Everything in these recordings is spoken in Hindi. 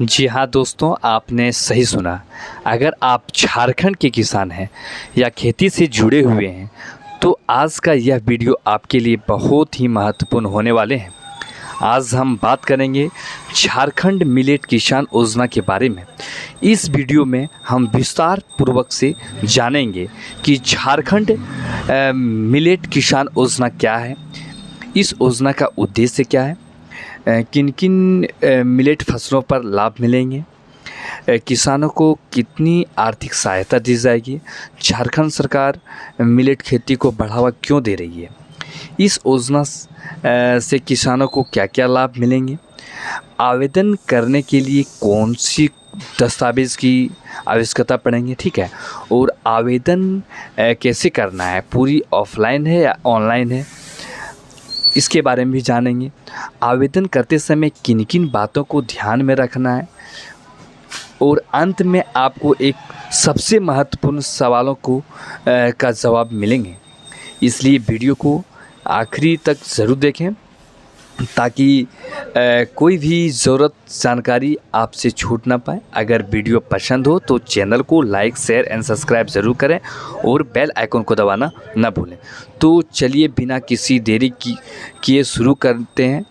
जी हाँ दोस्तों, आपने सही सुना। अगर आप झारखंड के किसान हैं या खेती से जुड़े हुए हैं तो आज का यह वीडियो आपके लिए बहुत ही महत्वपूर्ण होने वाले हैं। आज हम बात करेंगे झारखंड मिलेट किसान योजना के बारे में। इस वीडियो में हम विस्तार पूर्वक से जानेंगे कि झारखंड मिलेट किसान योजना क्या है, इस योजना का उद्देश्य क्या है, किन किन मिलेट फसलों पर लाभ मिलेंगे, किसानों को कितनी आर्थिक सहायता दी जाएगी, झारखंड सरकार मिलेट खेती को बढ़ावा क्यों दे रही है, इस योजना से किसानों को क्या क्या लाभ मिलेंगे, आवेदन करने के लिए कौन सी दस्तावेज़ की आवश्यकता पड़ेंगे, ठीक है, और आवेदन कैसे करना है, पूरी ऑफलाइन है या ऑनलाइन है, इसके बारे में भी जानेंगे। आवेदन करते समय किन किन बातों को ध्यान में रखना है और अंत में आपको एक सबसे महत्वपूर्ण सवालों को का जवाब मिलेंगे। इसलिए वीडियो को आखिरी तक ज़रूर देखें ताकि कोई भी ज़रूरत जानकारी आपसे छूट ना पाए। अगर वीडियो पसंद हो तो चैनल को लाइक, शेयर एंड सब्सक्राइब ज़रूर करें और बेल आइकन को दबाना ना भूलें। तो चलिए बिना किसी देरी किए शुरू करते हैं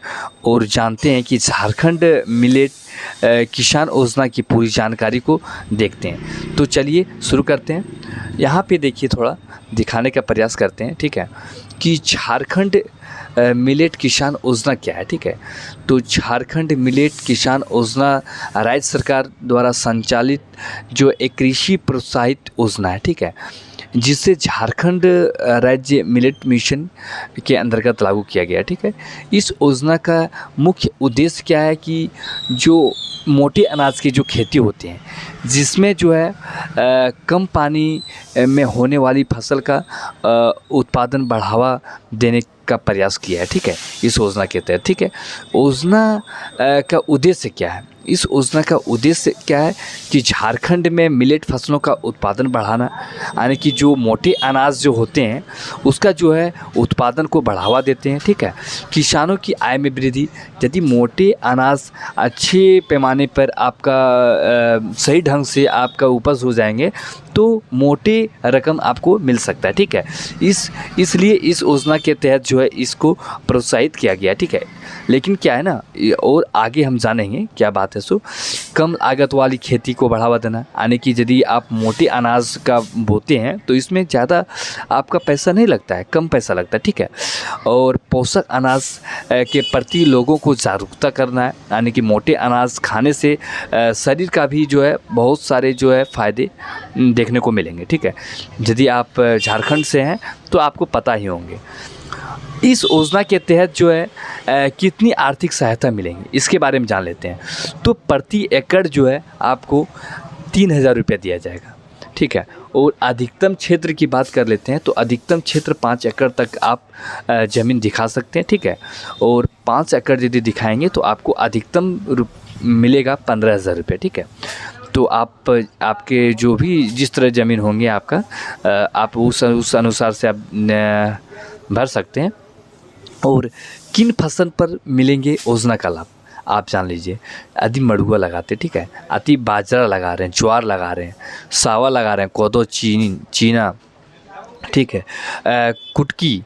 और जानते हैं कि झारखंड मिलेट किसान योजना की पूरी जानकारी को देखते हैं। तो चलिए शुरू करते हैं। यहाँ पे देखिए, थोड़ा दिखाने का प्रयास करते हैं, ठीक है, कि झारखंड मिलेट किसान योजना क्या है, ठीक है। तो झारखंड मिलेट किसान योजना राज्य सरकार द्वारा संचालित जो एक कृषि प्रोत्साहित योजना है, ठीक है, जिससे झारखंड राज्य मिलेट मिशन के अंतर्गत लागू किया गया, ठीक है। इस योजना का मुख्य उद्देश्य क्या है कि जो मोटे अनाज की जो खेती होती हैं, जिसमें जो है कम पानी में होने वाली फसल का उत्पादन बढ़ावा देने का प्रयास किया है, ठीक है, इस योजना के तहत, ठीक है। योजना का उद्देश्य क्या है? इस योजना का उद्देश्य क्या है कि झारखंड में मिलेट फसलों का उत्पादन बढ़ाना, यानी कि जो मोटे अनाज जो होते हैं उसका जो है उत्पादन को बढ़ावा देते हैं, ठीक है। किसानों की आय में वृद्धि, यदि मोटे अनाज अच्छे पैमाने पर आपका सही ढंग से आपका उपज हो जाएंगे तो मोटे रकम आपको मिल सकता है, ठीक है। इसलिए इस योजना के तहत जो है इसको प्रोत्साहित किया गया, ठीक है। लेकिन क्या है ना, और आगे हम जानेंगे क्या बात है। सो कम लागत वाली खेती को बढ़ावा देना, यानी कि यदि आप मोटे अनाज का बोते हैं तो इसमें ज़्यादा आपका पैसा नहीं लगता है, कम पैसा लगता है, ठीक है। और पोषक अनाज के प्रति लोगों को जागरूकता करना है, यानी कि मोटे अनाज खाने से शरीर का भी जो है बहुत सारे जो है फ़ायदे देखने को मिलेंगे, ठीक है। यदि आप झारखंड से हैं तो आपको पता ही होंगे। इस योजना के तहत जो है कितनी आर्थिक सहायता मिलेंगी, इसके बारे में जान लेते हैं। तो प्रति एकड़ जो है आपको 3,000 रुपये दिया जाएगा, ठीक है। और अधिकतम क्षेत्र की बात कर लेते हैं तो अधिकतम क्षेत्र 5 एकड़ तक आप ज़मीन दिखा सकते हैं, ठीक है। और 5 एकड़ यदि दिखाएंगे तो आपको अधिकतम मिलेगा 15,000 रुपये, ठीक है। तो आपके जो भी जिस तरह ज़मीन होंगे आपका, आप उस अनुसार से आप भर सकते हैं। और किन फसल पर मिलेंगे योजना का लाभ आप जान लीजिए। यदि मड़ुआ लगाते, ठीक है, यदि बाजरा लगा रहे हैं, ज्वार लगा रहे हैं, सावा लगा रहे हैं, कोदो, चीना, ठीक है, कुटकी,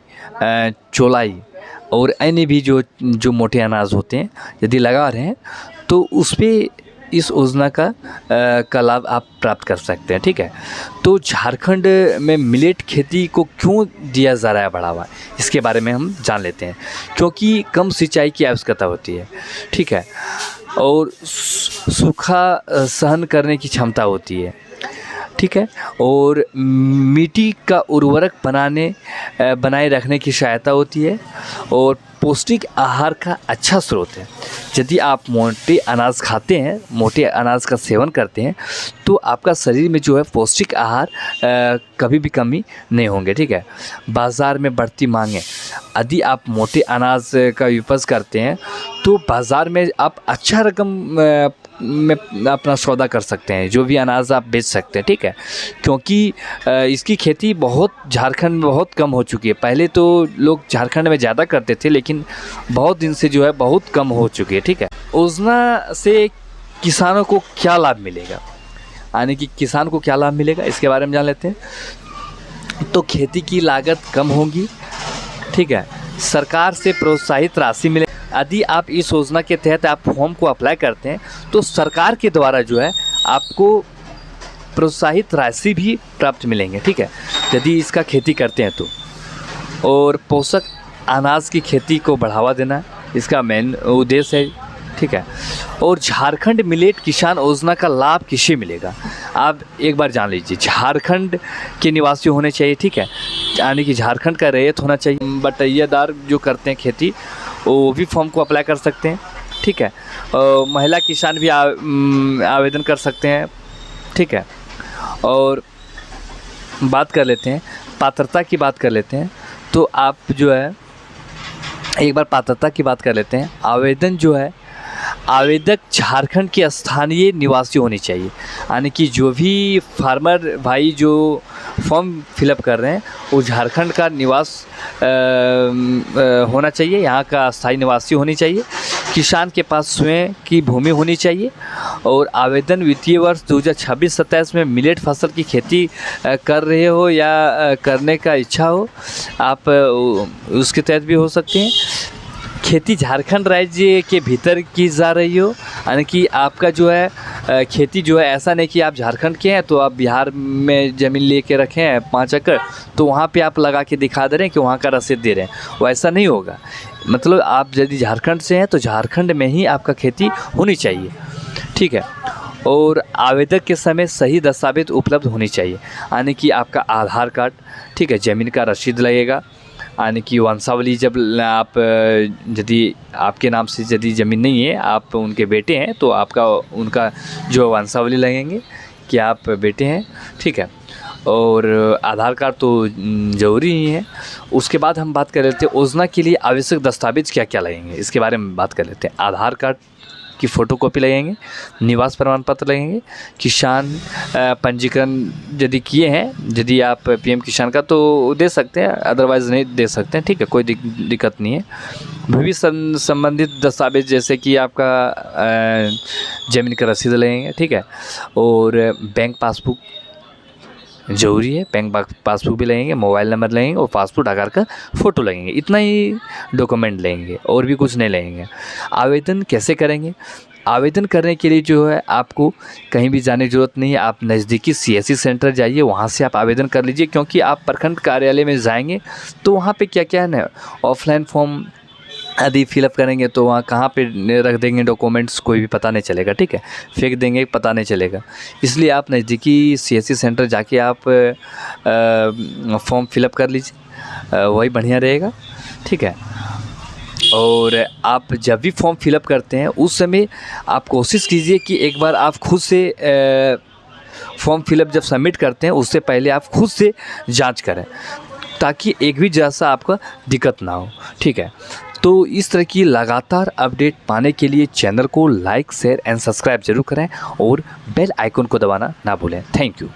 चौलाई और अन्य भी जो मोटे अनाज होते हैं यदि लगा रहे हैं तो उस पर इस योजना का लाभ आप प्राप्त कर सकते हैं, ठीक है। तो झारखंड में मिलेट खेती को क्यों दिया जा रहा है बढ़ावा, इसके बारे में हम जान लेते हैं। क्योंकि कम सिंचाई की आवश्यकता होती है, ठीक है, और सूखा सहन करने की क्षमता होती है, ठीक है, और मिट्टी का उर्वरक बनाए रखने की सहायता होती है और पौष्टिक आहार का अच्छा स्रोत है। यदि आप मोटे अनाज खाते हैं, मोटे अनाज का सेवन करते हैं तो आपका शरीर में जो है पौष्टिक आहार कभी भी कमी नहीं होंगे, ठीक है। बाज़ार में बढ़ती मांग है, यदि आप मोटे अनाज का उपज करते हैं तो बाज़ार में आप अच्छा रकम में अपना सौदा कर सकते हैं, जो भी अनाज आप बेच सकते हैं, ठीक है। क्योंकि इसकी खेती बहुत झारखंड में बहुत कम हो चुकी है। पहले तो लोग झारखंड में ज़्यादा करते थे लेकिन बहुत दिन से जो है बहुत कम हो चुकी है, ठीक है। योजना से किसानों को क्या लाभ मिलेगा, यानी कि किसान को क्या लाभ मिलेगा इसके बारे में जान लेते हैं। तो खेती की लागत कम होगी, ठीक है, सरकार से प्रोत्साहित राशि मिले। यदि आप इस योजना के तहत आप फॉर्म को अप्लाई करते हैं तो सरकार के द्वारा जो है आपको प्रोत्साहित राशि भी प्राप्त मिलेंगे, ठीक है, यदि इसका खेती करते हैं तो। और पोषक अनाज की खेती को बढ़ावा देना इसका मेन उद्देश्य है, ठीक है। और झारखंड मिलेट किसान योजना का लाभ किसे मिलेगा, आप एक बार जान लीजिए। झारखंड के निवासी होने चाहिए, ठीक है, यानी कि झारखंड का रैयत होना चाहिए। बटैयादार जो करते हैं खेती वो भी फॉर्म को अप्लाई कर सकते हैं, ठीक है। महिला किसान भी आवेदन कर सकते हैं, ठीक है। और बात कर लेते हैं पात्रता की, बात कर लेते हैं तो आप जो है एक बार पात्रता की बात कर लेते हैं। आवेदन जो है, आवेदक झारखंड के स्थानीय निवासी होने चाहिए, यानी कि जो भी फार्मर भाई जो फॉर्म फिलअप कर रहे हैं वो झारखंड का निवास होना चाहिए, यहाँ का स्थायी निवासी होनी चाहिए। किसान के पास स्वयं की भूमि होनी चाहिए। और आवेदन वित्तीय वर्ष 2026-27 में मिलेट फसल की खेती कर रहे हो या करने का इच्छा हो, आप उसके तहत भी हो सकते हैं। खेती झारखंड राज्य के भीतर की जा रही हो, यानी कि आपका जो है खेती जो है, ऐसा नहीं कि आप झारखंड के हैं तो आप बिहार में ज़मीन लेके रखे हैं 5 एकड़ तो वहाँ पे आप लगा के दिखा दे रहे हैं कि वहाँ का रसीद दे रहे हैं, वैसा नहीं होगा। मतलब आप यदि झारखंड से हैं तो झारखंड में ही आपका खेती होनी चाहिए, ठीक है। और आवेदक के समय सही दस्तावेज उपलब्ध होनी चाहिए, यानी कि आपका आधार कार्ड, ठीक है, ज़मीन का रसीद लगेगा, यानी कि वंशावली जब आप यदि आपके नाम से यदि ज़मीन नहीं है, आप उनके बेटे हैं तो आपका उनका जो वंशावली लगेंगे कि आप बेटे हैं, ठीक है। और आधार कार्ड तो ज़रूरी ही है। उसके बाद हम बात कर लेते हैं योजना के लिए आवश्यक दस्तावेज क्या क्या लगेंगे, इसके बारे में बात कर लेते हैं। आधार कार्ड की फ़ोटोकॉपी लगेंगे, निवास प्रमाण पत्र लगेंगे, किसान पंजीकरण यदि किए हैं, यदि आप पीएम किसान का तो दे सकते हैं, अदरवाइज़ नहीं दे सकते हैं, ठीक है, कोई दिक्कत नहीं है। भूमि संबंधित दस्तावेज जैसे कि आपका ज़मीन का रसीद लगेंगे, ठीक है। और बैंक पासबुक ज़रूरी है, बैंक पासबुक भी लगेंगे, मोबाइल नंबर लगेंगे और पासपोर्ट आकार का फ़ोटो लगेंगे, इतना ही डॉक्यूमेंट लगेंगे और भी कुछ नहीं लगेंगे। आवेदन कैसे करेंगे, आवेदन करने के लिए जो है आपको कहीं भी जाने की ज़रूरत नहीं है, आप नज़दीकी सीएससी सेंटर जाइए, वहाँ से आप आवेदन कर लीजिए। क्योंकि आप प्रखंड कार्यालय में जाएंगे तो वहाँ पे क्या क्या है ना, ऑफलाइन फॉर्म यदि फिलअप करेंगे तो वहाँ कहाँ पे रख देंगे डॉक्यूमेंट्स, कोई भी पता नहीं चलेगा, ठीक है, फेंक देंगे पता नहीं चलेगा। इसलिए आप नज़दीकी सीएससी सेंटर जाके आप फॉर्म फिलअप कर लीजिए, वही बढ़िया रहेगा, ठीक है। और आप जब भी फॉर्म फिलअप करते हैं उस समय आप कोशिश कीजिए कि एक बार आप खुद से फॉर्म फिलअप जब सबमिट करते हैं उससे पहले आप खुद से जांच करें, ताकि एक भी जैसा आपका दिक्कत ना हो, ठीक है। तो इस तरह की लगातार अपडेट पाने के लिए चैनल को लाइक, शेयर एंड सब्सक्राइब जरूर करें और बेल आइकन को दबाना ना भूलें। Thank you.